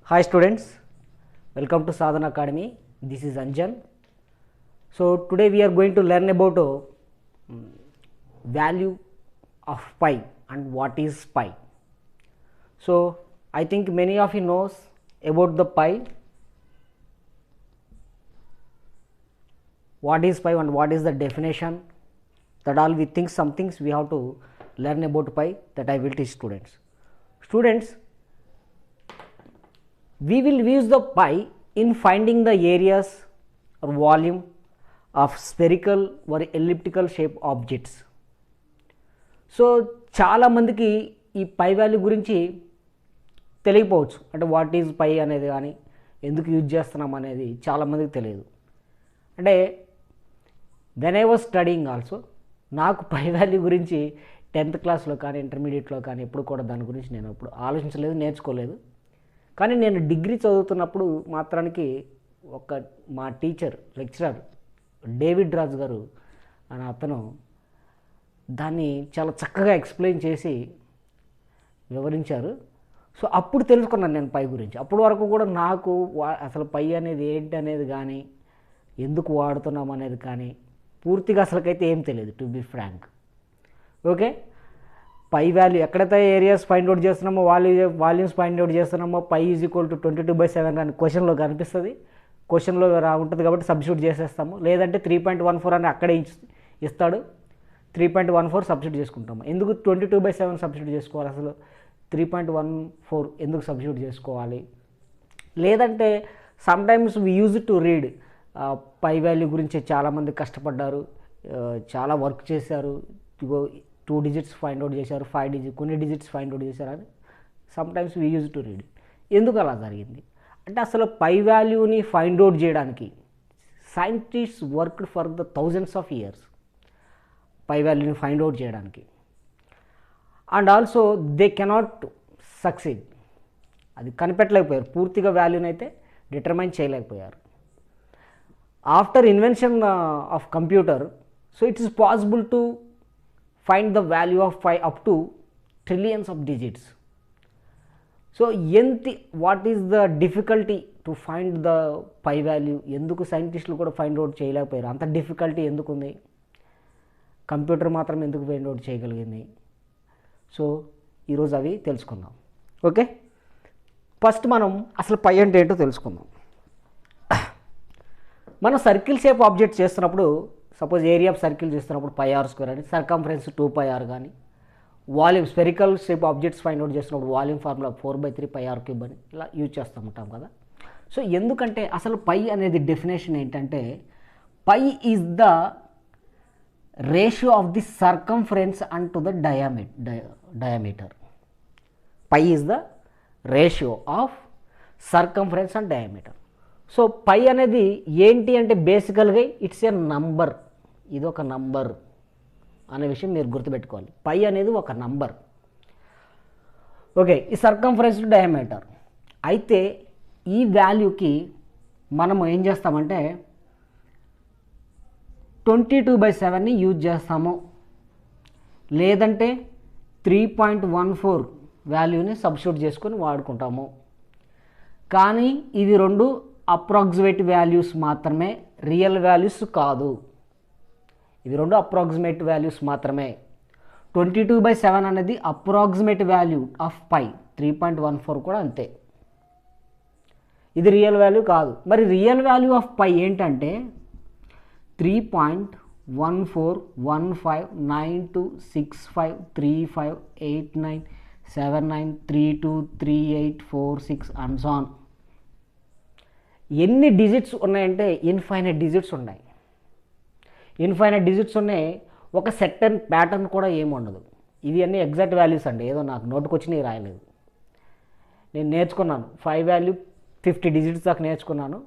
Hi students, welcome to Sadhana Academy. This is Anjan. So today we are going to learn about value of pi and what is pi. So I think many of you knows about the pi. What is pi and what is the definition? That all we think some things we have to learn about pi that I will teach students. Students, we will use the pi in finding the areas or volume of spherical or elliptical shape objects. So చాలామందికి ఈ పై value గురించి తెలియకపోవచ్చు. అంటే what is పై అనేది కానీ ఎందుకు use చేస్తున్నాం అనేది చాలామందికి తెలియదు. అంటే when I was studying also నాకు పై వాల్యూ గురించి 10th క్లాస్లో కానీ ఇంటర్మీడియట్లో కానీ ఎప్పుడు కూడా దాని గురించి నేను ఎప్పుడు ఆలోచించలేదు, నేర్చుకోలేదు. కానీ నేను డిగ్రీ చదువుతున్నప్పుడు మాత్రానికి మా టీచర్ లెక్చరర్ డేవిడ్ రాజు గారు అని అతను దాన్ని చాలా చక్కగా ఎక్స్ప్లెయిన్ చేసి వివరించారు. సో అప్పుడు తెలుసుకున్నాను నేను పై గురించి. అప్పటి వరకు కూడా నాకు అసలు పై అనేది ఏంటి అనేది కానీ ఎందుకు వాడుతున్నాం అనేది కానీ పూర్తిగా అసలుకైతే ఏం తెలియదు, to be frank. Okay, pi value ఎక్కడైతే ఏరియాస్ ఫైండ్ అవుట్ చేస్తున్నామో వాల్యూమ్స్ ఫైండ్ అవుట్ చేస్తున్నామో పై ఈజ్ ఈక్వల్ టు 22/7 అని క్వశ్చన్లో కనిపిస్తుంది. క్వశ్చన్లో ఉంటుంది కాబట్టి సబ్స్టిట్యూట్ చేసేస్తాము. లేదంటే 3.14 అని అక్కడే ఇస్తాడు, 3.14 సబ్స్టిట్యూట్ చేసుకుంటాము. ఎందుకు 22/7 సబ్స్టిట్యూట్ చేసుకోవాలి, అసలు 3.14 ఎందుకు సబ్స్టిట్యూట్ చేసుకోవాలి? లేదంటే sometimes we use to read pi value గురించి చాలామంది కష్టపడ్డారు, చాలా వర్క్ చేశారు, 2 digits ఫైండ్ అవుట్ చేశారు, 5 digits కొన్ని డిజిట్స్ ఫైండ్ అవుట్ చేశారని sometimes we use to read. ఎందుకు అలా జరిగింది అంటే అసలు పై వాల్యూని ఫైండ్ అవుట్ చేయడానికి scientists worked for the thousands of years pi వాల్యూని ఫైండ్ అవుట్ చేయడానికి. And also they cannot succeed, అది కనిపెట్టలేకపోయారు, పూర్తిగా వాల్యూని అయితే డిటర్మైన్ చేయలేకపోయారు. After invention of computer, so it is possible to find the value of pi up to trillions of digits. So what is the difficulty to find the pi value? ఎందుకు సైంటిస్టులు కూడా find out చేయలేకపోయారు? అంత difficulty ఎందుకు ఉంది? Computer మాత్రం ఎందుకు find out చేయగలిగింది? సో ఈరోజు అవి తెలుసుకుందాం. ఓకే, ఫస్ట్ మనం అసలు పై అంటే ఏంటో తెలుసుకుందాం. మనం సర్కిల్ షేప్ ఆబ్జెక్ట్ చేస్తున్నప్పుడు, సపోజ్ ఏరియా ఆఫ్ సర్కిల్ చేస్తున్నప్పుడు πr² అని, సర్కంఫరెన్స్ 2πr కానీ, volume spherical shape objects find out చేస్తున్నప్పుడు వాల్యూమ్ ఫార్ములా 4/3 πr³ అని ఇలా యూజ్ చేస్తూ ఉంటాం కదా. సో ఎందుకంటే అసలు పై అనేది డెఫినేషన్ ఏంటంటే pi is the ratio of the circumference and to the diameter. Pi is the ratio of circumference and diameter. So pi అనేది ఏంటి అంటే బేసికల్గా ఇట్స్ ఏ నంబర్. ఇది ఒక నంబర్ అనే విషయం మీరు గుర్తుపెట్టుకోవాలి. పై అనేది ఒక నంబర్. ఓకే, ఈ సర్కంఫరెన్స్ డయామీటర్. అయితే ఈ వాల్యూకి మనము ఏం చేస్తామంటే 22/7ని యూజ్ చేస్తాము, లేదంటే 3.14 వాల్యూని సబ్స్టిట్యూట్ చేసుకొని వాడుకుంటాము. కానీ ఇవి రెండు అప్రాక్సిమేట్ వాల్యూస్ మాత్రమే, రియల్ వాల్యూస్ కాదు. ఇవి రెండు అప్రాక్సిమేట్ వాల్యూస్ మాత్రమే. 22/7 అనేది అప్రాక్సిమేట్ వాల్యూ ఆఫ్ పై, 3.14 కూడా అంతే. ఇది రియల్ వాల్యూ కాదు. మరి రియల్ వాల్యూ ఆఫ్ పై ఏంటంటే 3.14159265358979323846 అండ్ సో ఆన్. ఎన్ని డిజిట్స్ ఉన్నాయంటే ఇన్ఫైనైట్ డిజిట్స్ ఉన్నాయి. ఇన్ఫైనైట్ డిజిట్స్ ఉన్నాయి. ఒక సెట్టన్ ప్యాటర్న్ కూడా ఏమి ఉండదు. ఇవి అన్నీ ఎగ్జాక్ట్ వాల్యూస్ అండి, ఏదో నాకు నోటుకు వచ్చినవి రాయలేదు. నేను నేర్చుకున్నాను 5 వాల్యూ 50 డిజిట్స్ దాకా నేర్చుకున్నాను.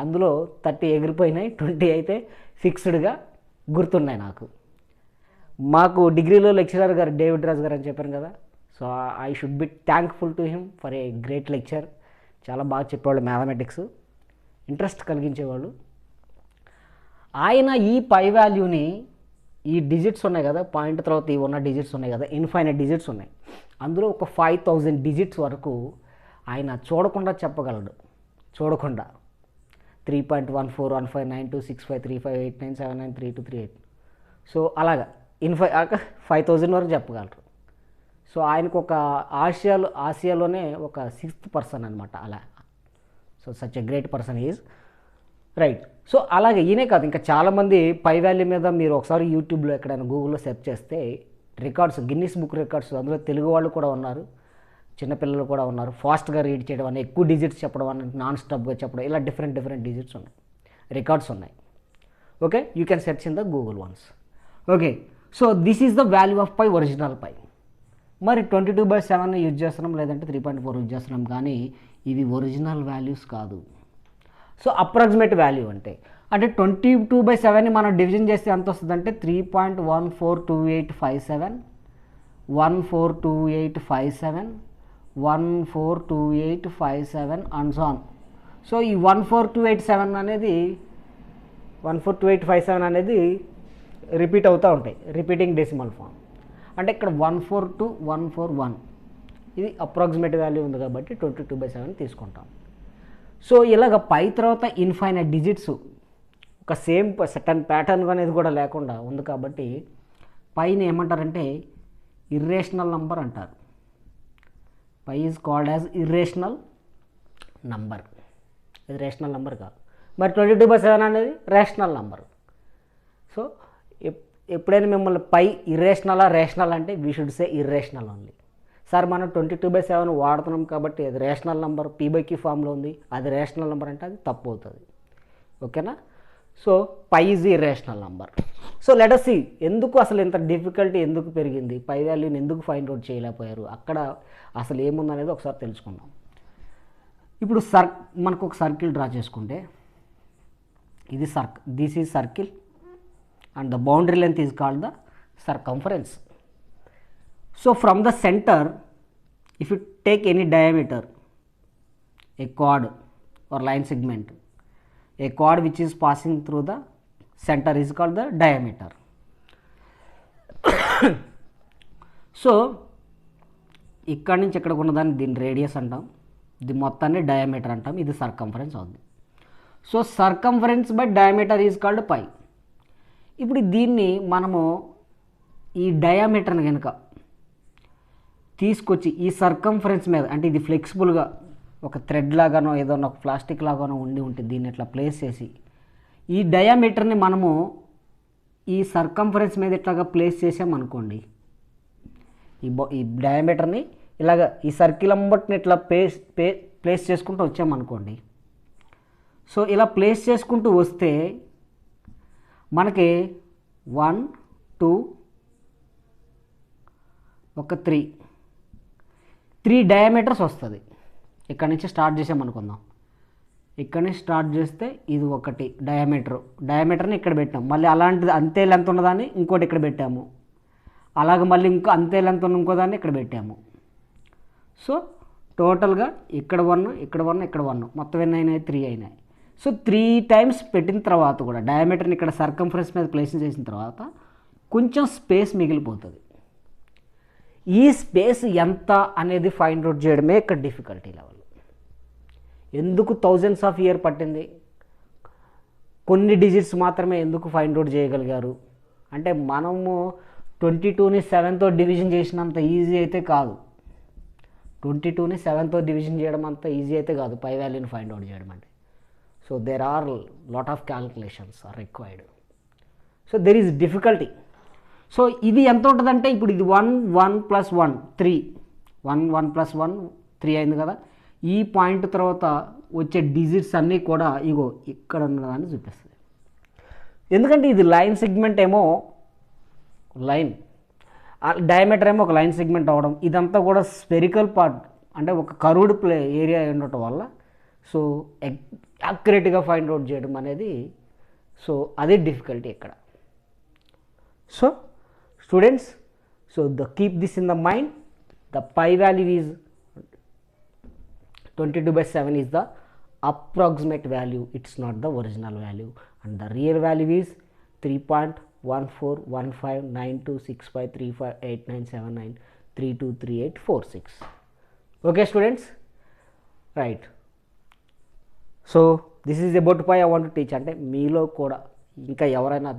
అందులో 30 ఎగిరిపోయినాయి, 20 అయితే ఫిక్స్డ్గా గుర్తున్నాయి నాకు. మాకు డిగ్రీలో లెక్చరర్ గారు డేవిడ్ రాజు గారు అని చెప్పాను కదా. So I should be thankful to him for a great lecture. చాలా బాగా చెప్పేవాళ్ళు, మ్యాథమెటిక్స్ ఇంట్రెస్ట్ కలిగించేవాళ్ళు. ఆయన ఈ పై వాల్యూని, ఈ డిజిట్స్ ఉన్నాయి కదా, పాయింట్ తర్వాత ఇవి ఉన్న డిజిట్స్ ఉన్నాయి కదా, ఇన్ఫైనైట్ డిజిట్స్ ఉన్నాయి. అందులో ఒక 5000 డిజిట్స్ వరకు ఆయన చూడకుండా చెప్పగలడు, చూడకుండా 3.141592653589793238. సో అలాగా 5000 వరకు చెప్పగలరు. సో ఆయనకు ఒక ఆసియాలోనే ఒక 6th పర్సన్ అనమాట అలా. So such a great person is right. So అలాగే ఈయనే కాదు, ఇంకా చాలామంది పై వాల్యూ మీద మీరు ఒకసారి యూట్యూబ్లో ఎక్కడైనా గూగుల్లో సెర్చ్ చేస్తే రికార్డ్స్, గిన్నిస్ బుక్ రికార్డ్స్, అందులో తెలుగు వాళ్ళు కూడా ఉన్నారు, చిన్నపిల్లలు కూడా ఉన్నారు. ఫాస్ట్గా రీడ్ చేయడం అని, ఎక్కువ డిజిట్స్ చెప్పడం అని, నాన్ స్టాప్గా చెప్పడం, ఇలా డిఫరెంట్ డిజిట్స్ ఉన్నాయి, రికార్డ్స్ ఉన్నాయి. Okay, you can search in the Google once. Okay, so this is the value of pi, original pi. మరి 22/7 యూజ్ చేస్తున్నాం, లేదంటే 3.4 యూజ్ చేస్తున్నాం, కానీ ఇవి ఒరిజినల్ వాల్యూస్ కాదు. సో అప్రాక్సిమేట్ వాల్యూ అంటే 22/7ని మనం డివిజన్ చేస్తే ఎంత వస్తుందంటే 3.142857, 142857, 142857 అండ్ సో ఆన్. సో ఈ 14287 అనేది 14287 అనేది రిపీట్ అవుతూ ఉంటాయి, రిపీటింగ్ డెసిమల్ ఫామ్. అంటే ఇక్కడ 142141 ఇది అప్రాక్సిమేట్ వాల్యూ ఉంది కాబట్టి 22/7 తీసుకుంటాం. సో ఇలాగ పై తర్వాత ఇన్ఫైనైట్ డిజిట్స్ ఒక సేమ్ సెకండ్ ప్యాటర్న్ అనేది కూడా లేకుండా ఉంది కాబట్టి పైన ఏమంటారంటే ఇర్రేషనల్ నంబర్ అంటారు. Pi is called as irrational number. ఇది రేషనల్ నంబర్ కాదు. మరి 22/7 అనేది రేషనల్ నంబర్. సో ఎప్పుడైనా మిమ్మల్ని పై ఇర్రేషనలా రేషనల్ అంటే we should say irrational only. Sir మనం 22/7 వాడుతున్నాం కాబట్టి అది రేషనల్ నెంబర్, P/Q ఫామ్లో ఉంది, అది రేషనల్ నెంబర్ అంటే అది తప్పు అవుతుంది. ఓకేనా? So pi is irrational number. So let us see ఎందుకు అసలు ఇంత డిఫికల్టీ ఎందుకు పెరిగింది, పై వాల్యూని ఎందుకు ఫైండ్ అవుట్ చేయలేకపోయారు, అక్కడ అసలు ఏముందనేది ఒకసారి తెలుసుకుందాం. ఇప్పుడు మనకు ఒక సర్కిల్ డ్రా చేసుకుంటే ఇది this is circle and the boundary length is called the circumference. So from the center, if you take any diameter, a chord or line segment, a chord which is passing through the center is called the diameter. So ఇక్కడ నుంచి ఎక్కడికి ఉన్నదాన్ని దీని radius అంటాం, ఇది మొత్తాన్ని diameter అంటాం, ఇది సర్కంఫరెన్స్ అవుతుంది. So circumference by diameter is called pi. ఇప్పుడు దీన్ని మనము ఈ డయామీటర్ని కనుక తీసుకొచ్చి ఈ సర్కంఫరెన్స్ మీద, అంటే ఇది ఫ్లెక్సిబుల్గా ఒక థ్రెడ్ లాగానో ఏదైనా ఒక ప్లాస్టిక్ లాగానో ఉంటుంది, దీన్ని ఇట్లా ప్లేస్ చేసి ఈ డయామీటర్ని మనము ఈ సర్కంఫరెన్స్ మీద ఇట్లాగా ప్లేస్ చేసామనుకోండి, ఈ డయామీటర్ని ఇలాగ ఈ సర్కిల్ అంబట్ని ఇట్లా ప్లేస్ చేసుకుంటూ వచ్చామనుకోండి. సో ఇలా ప్లేస్ చేసుకుంటూ వస్తే మనకి 1 2 3 డయామీటర్స్ వస్తుంది. ఇక్కడ నుంచి స్టార్ట్ చేసామనుకుందాం, ఇక్కడ నుంచి స్టార్ట్ చేస్తే ఇది ఒకటి డయామీటర్ని ఇక్కడ పెట్టాం, మళ్ళీ అలాంటిది అంతే లెంత్ ఉన్నదాన్ని ఇంకోటి ఇక్కడ పెట్టాము, అలాగే మళ్ళీ ఇంకో అంతే లెంత్ ఉన్న ఇంకోదాన్ని ఇక్కడ పెట్టాము. సో టోటల్గా ఇక్కడ 1 ఇక్కడ 1 ఇక్కడ 1 మొత్తం ఎన్ని అయినాయి, 3 అయినాయి. సో 3 టైమ్స్ పెట్టిన తర్వాత కూడా డయామీటర్ని ఇక్కడ సర్కంఫరెన్స్ మీద ప్లేస్ చేసిన తర్వాత కొంచెం స్పేస్ మిగిలిపోతుంది. ఈ స్పేస్ ఎంత అనేది ఫైండ్ అవుట్ చేయడమే ఇక్కడ డిఫికల్టీ లెవెల్. ఎందుకు థౌజండ్స్ ఆఫ్ ఇయర్ పట్టింది, కొన్ని డిజిట్స్ మాత్రమే ఎందుకు ఫైండ్ అవుట్ చేయగలిగారు అంటే మనము 22ని 7తో డివిజన్ చేసినంత ఈజీ అయితే కాదు. 22ని 7తో డివిజన్ చేయడం అంత ఈజీ అయితే కాదు పై వాల్యూని ఫైండ్ అవుట్ చేయడం అంటే. So there are lot of calculations are required. So there is difficulty. So ఇది ఎంత ఉంటుందంటే ఇప్పుడు ఇది 1 1 + 1 3 1 1 + 1 3 అయింది కదా. ఈ పాయింట్ తర్వాత వచ్చే డిజిట్స్ అన్నీ కూడా ఇగో ఇక్కడ ఉన్నదాన్ని చూపిస్తుంది. ఎందుకంటే ఇది లైన్ సెగ్మెంట్ ఏమో లైన్, డయామీటర్ ఏమో ఒక లైన్ సెగ్మెంట్ అవ్వడం, ఇదంతా కూడా స్పెరికల్ పార్ట్ అంటే ఒక కర్వ్డ్ ఏరియా ఉండటం వల్ల సో యాక్యురేట్గా ఫైండ్ అవుట్ చేయడం అనేది సో అదే డిఫికల్టీ ఇక్కడ. So students, so keep this in the mind, the pi value is 22/7 is the approximate value, it's not the original value, and the real value is 3.14159265358979323846. Okay students, right. So this is about pi I want to teach. అంటే మీలో కూడా ఇంకా ఎవరైనా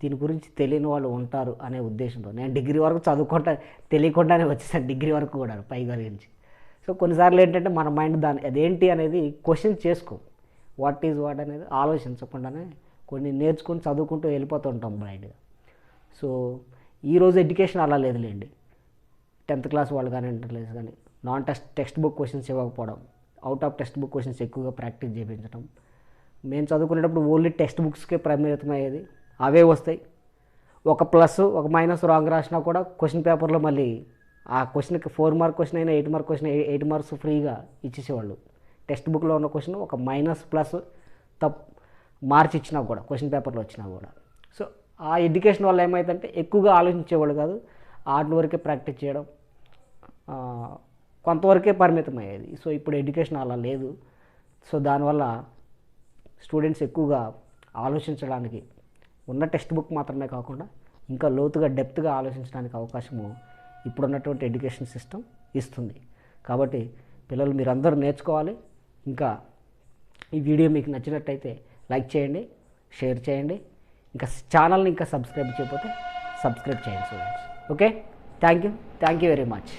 దీని గురించి తెలియని వాళ్ళు ఉంటారు అనే ఉద్దేశంతో నేను డిగ్రీ వరకు చదువుకుంటా తెలియకుండానే వచ్చేసాను డిగ్రీ వరకు కూడా పై గురించి. సో కొన్నిసార్లు ఏంటంటే మన మైండ్ దాని అదేంటి అనేది క్వశ్చన్ చేసుకో, వాట్ ఈజ్ వాట్ అనేది ఆలోచించకుండానే కొన్ని నేర్చుకుని చదువుకుంటూ వెళ్ళిపోతూ ఉంటాం బ్లైండ్గా. సో ఈరోజు ఎడ్యుకేషన్ అలా లేదులేండి. 10th క్లాస్ వాళ్ళు కానీ ఇంటర్ క్లాస్ కానీ టెక్స్ట్ బుక్ క్వశ్చన్స్ ఇవ్వకపోవడం, out of text book questions ఎక్కువగా ప్రాక్టీస్ చేయించడం. మేము చదువుకునేటప్పుడు ఓన్లీ టెక్స్ట్ బుక్స్కే పరిమితం అయ్యేది, అవే వస్తాయి. ఒక ప్లస్ ఒక మైనస్ రాంగ్ రాసినా కూడా క్వశ్చన్ పేపర్లో మళ్ళీ ఆ క్వశ్చన్కి 4 మార్క్ క్వశ్చన్ అయినా 8 మార్క్ క్వశ్చన్ 8 మార్క్స్ ఫ్రీగా ఇచ్చేసేవాళ్ళు. టెక్స్ట్ బుక్లో ఉన్న క్వశ్చన్ ఒక మైనస్ ప్లస్ మార్చి ఇచ్చినా కూడా క్వశ్చన్ పేపర్లో వచ్చినా కూడా. సో ఆ ఎడ్యుకేషన్ వల్ల ఏమైందంటే ఎక్కువగా ఆలోచించేవాళ్ళు కాదు, ఆర్ట్ వరకే ప్రాక్టీస్ చేయడం, కొంతవరకే పరిమితం అయ్యేది. సో ఇప్పుడు ఎడ్యుకేషన్ అలా లేదు. సో దానివల్ల స్టూడెంట్స్ ఎక్కువగా ఆలోచించడానికి ఉన్న టెక్స్ట్ బుక్ మాత్రమే కాకుండా ఇంకా లోతుగా డెప్త్గా ఆలోచించడానికి అవకాశము ఇప్పుడున్నటువంటి ఎడ్యుకేషన్ సిస్టమ్ ఇస్తుంది. కాబట్టి పిల్లలు మీరందరూ నేర్చుకోవాలి. ఇంకా ఈ వీడియో మీకు నచ్చినట్టయితే లైక్ చేయండి, షేర్ చేయండి. ఇంకా ఛానల్ని ఇంకా సబ్స్క్రైబ్ చేయకపోతే సబ్స్క్రైబ్ చేయండి students. Okay, thank you very much.